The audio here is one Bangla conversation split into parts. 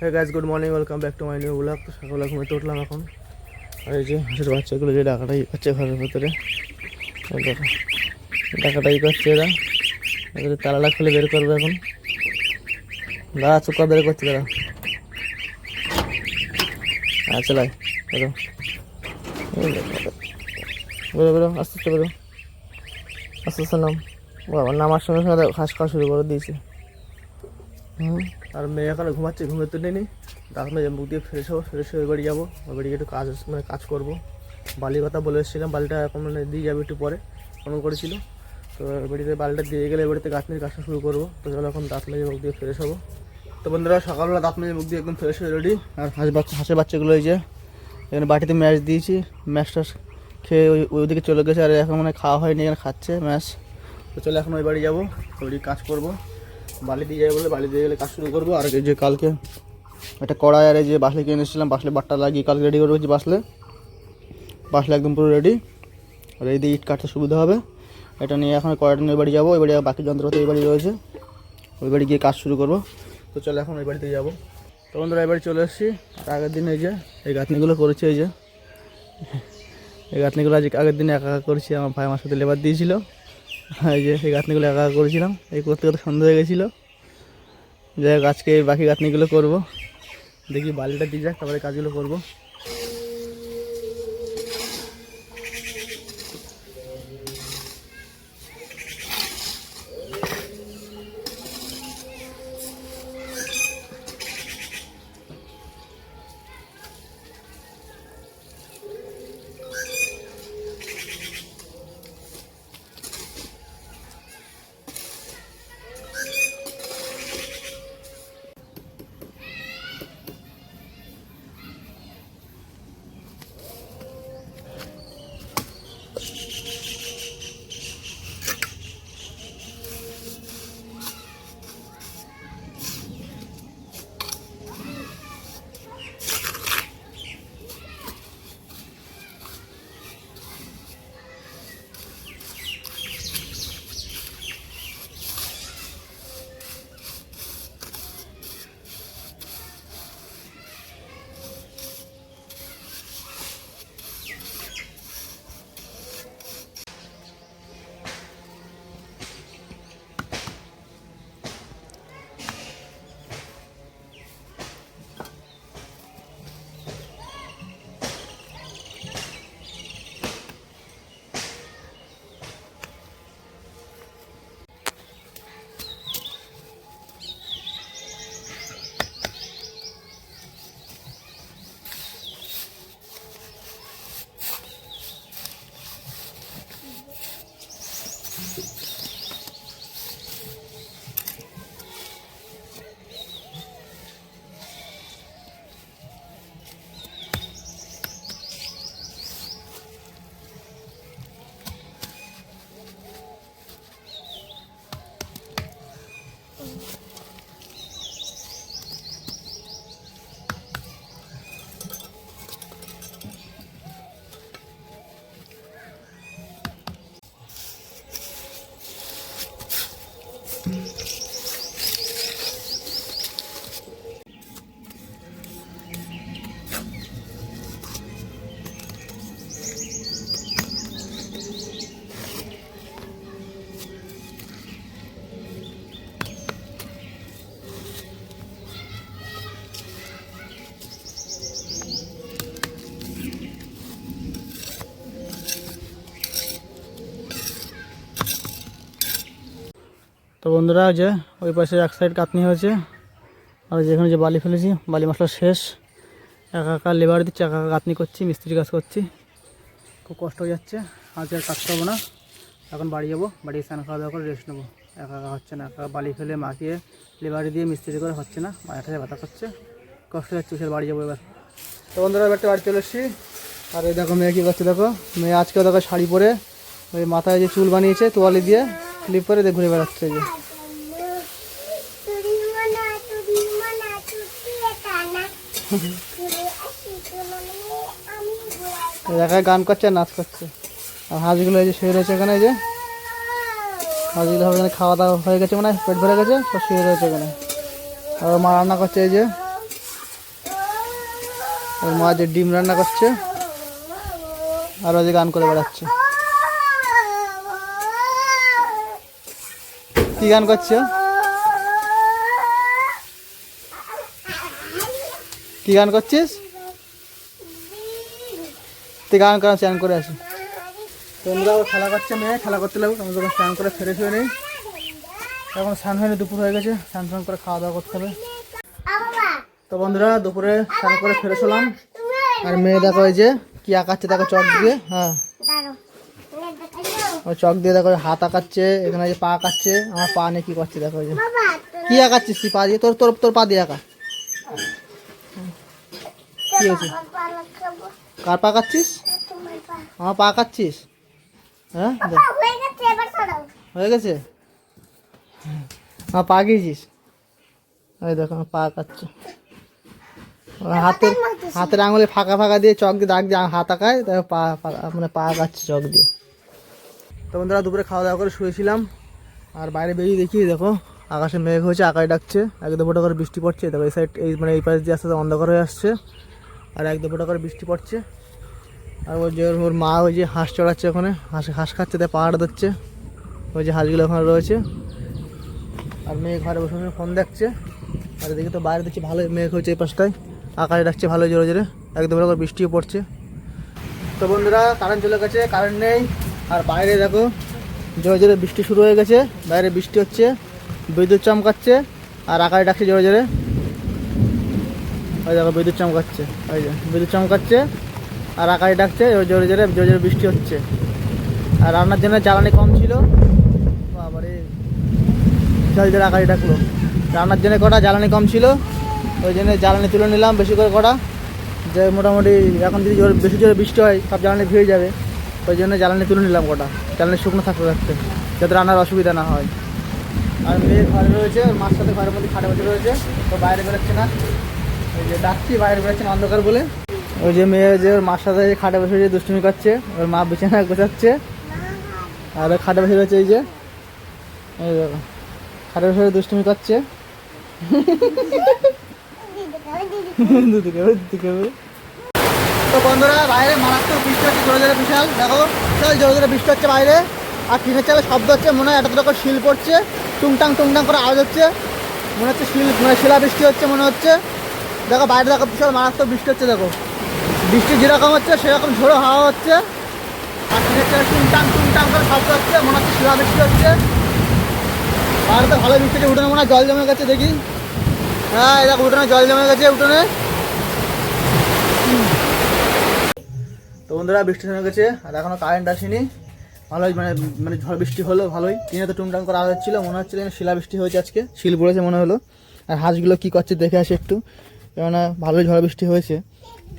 Hey guys, good morning, welcome back to my new blog. তো সকালে ঘুমিয়ে উঠলাম এখন। আর এই যে হাঁসের বাচ্চাগুলো যে ডাকাটাই করছে ঘরের ভেতরে, ডাকাটাই করছে এরা। এদের তালাটা খুলে বের করবে এখন। দাঁড়া, চুপকা বের করছে তারা। চলাই বেরো বেরো বেরো, আস্তে আস্তে বেরো, আস্তে আস্তে নাম। বাবা নামার সঙ্গে সঙ্গে ঘাস খাওয়া শুরু করে দিয়েছে। আর মেয়ে এখন ঘুমাচ্ছে, ঘুমের তো নেই। দাঁত মেয়ে মুখ দিয়ে ফ্রেশ হবো, ফ্রেশ হয়ে বাড়ি যাবো। বাড়ি গিয়ে একটু কাজ করবো। বালির কথা বলে এসেছিলাম, বালিটা এখন দিয়ে যাবে একটু পরে, ফোন করেছিল। তো বাড়িতে বালিটা দিয়ে গেলে বাড়িতে গাঁথনির কাজটা শুরু করবো। তো চলো এখন দাঁত মেজে মুখ দিয়ে ফ্রেশ হবো। তো বন্ধুরা, সকালবেলা দাঁত মেজে মুখ দিয়ে একদম ফ্রেশ হয়ে রেডি। আর হাঁসের বাচ্চাগুলো এই যে এখানে বাটিতে ম্যাশ দিয়েছি, ম্যাশটা খেয়ে ওইদিকে চলে গেছে। আর এখন মানে খাওয়া হয়নি, এখানে খাচ্ছে ম্যাশ। তো চলো এখন ওই বাড়ি যাবো, ওই কাজ করবো। বালি দিয়ে যাবে বলে বালি দিয়ে গেলে কাজ শুরু করবো। আর এই যে কালকে একটা কড়াই আর এই যে বাসলে কিনে এসেছিলাম, বাসলে বাটটা লাগিয়ে কালকে রেডি করবো। বাসলে একদম পুরো রেডি। আর এই দিয়ে ইট কাটতে সুবিধা হবে। এটা নিয়ে এখন কড়াইটা নিয়ে বাড়ি যাবো। ওই বাড়ি বাকি যন্ত্রপাতি এই বাড়ি রয়েছে, ওই বাড়ি গিয়ে কাজ শুরু করবো। তো চলো এখন ওই বাড়িতে যাবো। তো বন্ধুরা, এই বাড়ি চলে এসেছি। আর আগের দিন এই যে এই গাঁথনিগুলো করেছি, এই যে এই গাঁথনিগুলো আজ আগের দিনে একা করেছি। আমার ভাই আমার সাথে লেবার দিয়েছিল। এই যে এই গাঁথনিগুলো একা করেছিলাম, এই করতে করতে সন্ধ্যা হয়ে গেছিলো। যাই হোক, আজকে এই বাকি গাঁথনিগুলো করবো। দেখি বালিটা দিয়ে যাক, তারপরে কাজগুলো করবো। তো বন্ধুরা, যে ওই পাশে এক সাইড কাটনি হয়েছে। আর যেখানে যে বালি ফেলেছি, বালি মশলা শেষ। একা লেবার দিচ্ছি, একা কাটনি করছি, মিস্ত্রি কাজ করছি। খুব কষ্ট হয়ে যাচ্ছে। আজকে আর কাটতে হবে না, এখন বাড়ি যাবো। বাড়ি স্নান খাওয়া দাওয়া করে রেস্ট নেবো। একা হচ্ছে না, একা বালি ফেলে মাখিয়ে লেবারি দিয়ে মিস্ত্রি করে হচ্ছে না, মাথাটা ব্যথা করছে, কষ্ট হয়ে যাচ্ছে। সে বাড়ি যাবো এবার। তো বন্ধুরা, এবার বাড়ি চলে এসেছি। আর এই দেখো মেয়ে কী করছে, দেখো মেয়ে আজকেও দেখো শাড়ি পরে ওই মাথায় যে চুল বানিয়েছে তোয়ালি দিয়ে ক্লিপ করে ঘুরে বেড়াচ্ছে। যে দেখায় গান করছে আর নাচ করছে। আর হাঁসগুলো এই যে শুয়ে রয়েছে এখানে। এই যে হাঁসগুলো হবে খাওয়া দাওয়া হয়ে গেছে, মানে পেট ভরে গেছে, সব শুয়ে রয়েছে এখানে। আর মা রান্না করছে, এই যে ওর মা যে ডিম রান্না করছে আর ওই যে গান করে বেড়াচ্ছে। কি গান করছো? কি গান করছিস? তুই গান করা স্নান করে আসি। তোমরা খেলা করছে মেয়ে, খেলা করতে লাগবে। আমরা যখন স্নান করে ফ্রেশ হয়ে নেই, এখন স্নান হয়নি, দুপুর হয়ে গেছে, স্নান স্নান করে খাওয়া দাওয়া করতে হবে। তো বন্ধুরা দুপুরে স্নান করে ফ্রেশ হলাম। আর মেয়ে দেখো এই যে কি আঁকাচ্ছে দেখো চক দিয়ে। হ্যাঁ ওই চক দিয়ে দেখো হাত আঁকাচ্ছে, এখানে যে পা আঁকাচ্ছে। আমার পা নিয়ে কি করছে দেখো, ওই যে কি আঁকাচ্ছিস তুই পা দিয়ে? তোর তোর তোর পা দিয়ে আঁকা। কি হয়েছে? কার পা আঁকাচ্ছিস? আমার পা আঁকাচ্ছিস? হ্যাঁ হয়ে গেছে। আমার পা গিয়েছিস? ওই দেখো আমার পা আঁকাচ্ছে। হাতের আঙুলে ফাঁকা ফাঁকা দিয়ে চক দিয়ে দাগ দিয়ে হাত আঁকায়, তারপর পা মানে পা আঁকাচ্ছে চক দিয়ে। তো বন্ধুরা দুপুরে খাওয়া দাওয়া করে শুয়েছিলাম। আর বাইরে বেরিয়ে দেখি দেখো আকাশে মেঘ হয়েছে, আকাশ ডাকছে, এক দু ফোঁটা করে বৃষ্টি পড়ছে। দেখো এই সাইড এই মানে এই পাশ দিয়ে আস্তে আস্তে অন্ধকার হয়ে আসছে, আর এক দু ফোঁটা করে বৃষ্টি পড়ছে। আর ওই যে ওর মা ওই যে হাঁস চড়াচ্ছে, ওখানে হাঁস খাচ্ছে, তাই পাহাড় দিচ্ছে। ওই যে হাঁসগুলো ওখানে রয়েছে। আর মেয়ে ঘরে বসে বসে ফোন দেখছে। আর এদিকে তো বাইরে দেখছি ভালোই মেঘ হয়েছে এই পাশটায়, আকাশ ডাকছে ভালোই জোরে জোরে, এক দু ফোঁটা করে বৃষ্টিও পড়ছে। তো বন্ধুরা কারেন্ট চলে গেছে, কারেন্ট নেই। আর বাইরে দেখো জোরে জোরে বৃষ্টি শুরু হয়ে গেছে, বাইরে বৃষ্টি হচ্ছে, বিদ্যুৎ চমকাচ্ছে আর আকাশ ডাকছে জোরে জোরে। ওই দেখো বিদ্যুৎ চমকাচ্ছে, ওই যে বিদ্যুৎ চমকাচ্ছে আর আকাশ ডাকছে, জোরে জোরে জোরে জোরে বৃষ্টি হচ্ছে। আর রান্নার জন্য জ্বালানি কম ছিল, বাবারে জোরে জোরে আকাশ ডাকলো। রান্নার জন্য কটা জ্বালানি কম ছিল, ওই জন্য জ্বালানি তুলে নিলাম বেশি করে কটা, যে মোটামুটি এখন যদি বেশি জোরে বৃষ্টি হয় সব জ্বালানি ভিজে যাবে। ওই জন্য জ্বালানি তুলে নিলাম কটা, জ্বালানি শুকনো থাকতে থাকতে, যাতে রান্নার অসুবিধা না হয়। আর মেয়ে ঘরে রয়েছে, ওর মার সাথে ঘরের মধ্যে খাটে বসে রয়েছে, তো বাইরে বেরোচ্ছে না। ওই যে ডাকছি বাইরে বেরোচ্ছে না অন্ধকার বলে। ওই যে মেয়ে যে ওর মার সাথে খাটে বসে যে দুষ্টুমি করছে, ওর মা বিছানায় গোছাচ্ছে আর ওই খাটে বসে রয়েছে। এই যে এই দেখো খাটে বসে দুষ্টুমি করছে। তো বন্ধুরা বাইরে মারাত্মক বৃষ্টি হচ্ছে, জোরে জোরে বিশাল দেখো জোরে জোরে বৃষ্টি হচ্ছে বাইরে। আর টিনের চালে শব্দ হচ্ছে, মনে হয় এত করে শিল পড়ছে, টুংটাং টুংটাং করে আওয়াজ হচ্ছে, মনে হচ্ছে শিল মানে শিলা বৃষ্টি হচ্ছে মনে হচ্ছে। দেখো বাইরে দেখো বিশাল মারাত্মক বৃষ্টি হচ্ছে, দেখো বৃষ্টি যেরকম হচ্ছে সেরকম ঝোড়ো হাওয়া হচ্ছে। আর টিনের চালে টুংটাং টুংটাং করে শব্দ হচ্ছে, মনে হচ্ছে শিলা বৃষ্টি হচ্ছে। বাইরে তো ভালো বৃষ্টি হচ্ছে, উঠোনে মনে হয় জল জমে গেছে দেখি। হ্যাঁ দেখো উঠোনে জল জমে গেছে উঠোনে। তো বন্ধুরা বৃষ্টি থেমে গেছে, আর এখনও কারেন্ট আসেনি। ভালোই মানে মানে ঝড় বৃষ্টি হলো ভালোই, টিনে তো টুংটাং করে আওয়াজ হচ্ছিলো, মনে হচ্ছিল শিলা বৃষ্টি হয়েছে, আজকে শিল পড়েছে মনে হলো। আর হাঁসগুলো কী করছে দেখে আসি একটু, কেননা ভালোই ঝড় বৃষ্টি হয়েছে।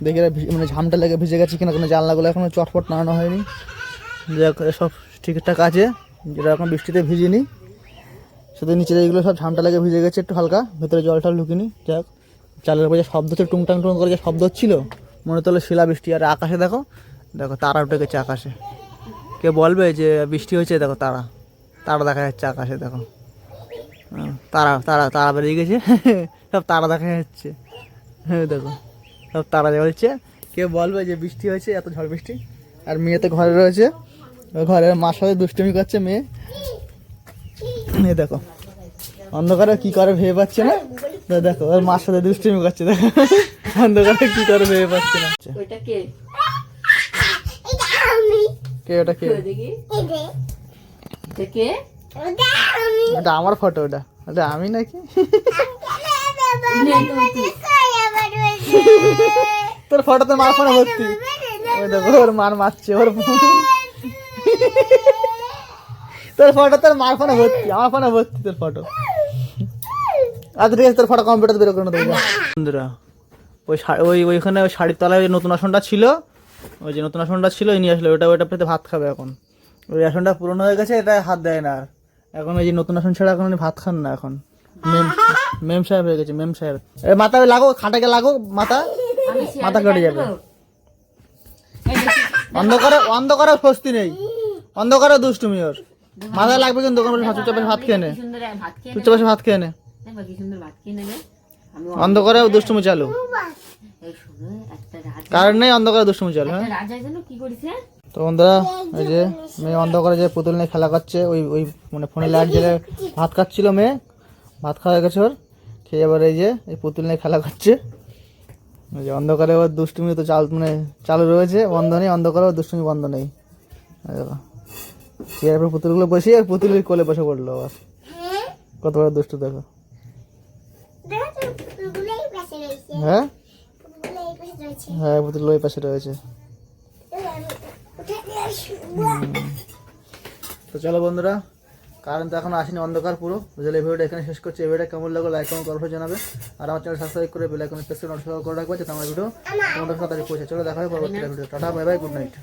দেখে মানে ঝামটা লেগে ভিজে গেছে কিনা, কোনো জানলাগুলো এখনও চটপট নাড়ানো হয়নি। সব ঠিকঠাক আছে, যেটা এখন বৃষ্টিতে ভিজিনি, শুধু নিচে এইগুলো সব ঝামটা লেগে ভিজে গেছে একটু হালকা, ভেতরে জল টল ঢুকিনি। যাক চালের উপরে যে শব্দ হচ্ছে টুংটাং টুং করে যে শব্দ হচ্ছিলো, মনে তো হলো শিলা বৃষ্টি। আর আকাশে দেখো দেখো তারা উঠে গেছে আকাশে, কে বলবে যে বৃষ্টি হয়েছে? দেখো তারা তারা দেখা যাচ্ছে আকাশে, দেখো তারা তারা তারা বেরিয়ে গেছে, সব তারা দেখা যাচ্ছে। হ্যাঁ দেখো সব তারা জ্বলছে, কে বলবে যে বৃষ্টি হয়েছে, এত ঝড় বৃষ্টি। আর মেয়ে তো ঘরে রয়েছে, ঘরের মার সাথে দুষ্টুমি করছে মেয়ে। এই দেখো অন্ধকারে কি করে ভেবে পাচ্ছে না, দেখো ওর মার সাথে দুষ্টুমি করছে, দেখো অন্ধকারে কি করে ভেবে পাচ্ছে না। কে ওটা? কে ওটা? আমার ফটো ওটা, ওটা আমি নাকি? তোর ফটোতে মার ফোনে ভর্তি, ওই দেখো ওর মার মারছে ওর, তোর ফটো তোর মার ফোনে ভর্তি, আমার ফোনে ভর্তি তোর ফটো। আচ্ছা ঠিক আছে, তোর ফটো কম্পিউটার বেরো করে দেবো। বন্ধুরা ওই ওইখানে ওই শাড়ির তলায় ওই নতুন আসনটা ছিল, ওই যে নতুন আসনটা ছিল ওই নিয়ে আসলো, ওটা পেতে ভাত খাবে এখন। ওই আসনটা পুরনো হয়ে গেছে, এটা হাত দেয় না আর। এখন ওই যে নতুন আসন ছাড়া এখন উনি ভাত খান না এখন। মেম সাহেব হয়ে গেছে, মেম সাহেব। মাথা লাগো, খাটাকে লাগো, মাথা মাথা কেটে যাবে। অন্ধকারে স্বস্তি নেই, অন্ধকারে দুষ্টুমি ওর। মাথায় লাগবে কিন্তু দোকান বসে চুপচাপ ভাত খেয়ে নে, চুপচাপ বসে ভাত খেয়ে নে। অন্ধকারে দুষ্টুমি চালু। কারণ নেই অন্ধকারে দুষ্টুমি চলে। হ্যাঁ রাজা যেন কি করেছে তো বন্ধুরা এই যে মেয়ে অন্ধকারে যে পুতুল নিয়ে খেলা করছে, ওই ওই মানে ফোনে লাইট জ্বেলে ভাত খাচ্ছিল মেয়ে, ভাত খাওয়া হয়ে গেছে ওর, খেয়ে এবার এই যে এই পুতুল নিয়ে খেলা করছে। এই যে অন্ধকারে ওর দুষ্টুমি তো চালু রয়েছে, বন্ধ নেই, অন্ধকারে ওর দুষ্টুমি বন্ধ নেই। চেয়ারের উপর পুতুলগুলো বসিয়ে আর পুতুলের কোলে বসে পড়লো আবার, কত বড় দুষ্টু দেখো। হ্যাঁ হ্যাঁ পুতুল ওই পাশে রয়েছে। তো চলো বন্ধুরা, কারণ তো এখন আসেনি, অন্ধকার পুরো বুঝলে। এই ভিডিওটা এখানে শেষ করছি। এই ভিডিওটা কেমন লাগলো লাইক কমেন্ট করে জানাবে, আর আমার চ্যানেল সাবস্ক্রাইব করে বেল আইকনে প্রেস করে নোটিফাই করে রাখবে যাতে আমার ভিডিও তোমাদের সাথে পৌঁছে। চলো দেখা হবে পরবর্তী video. Tata bye bye, good night.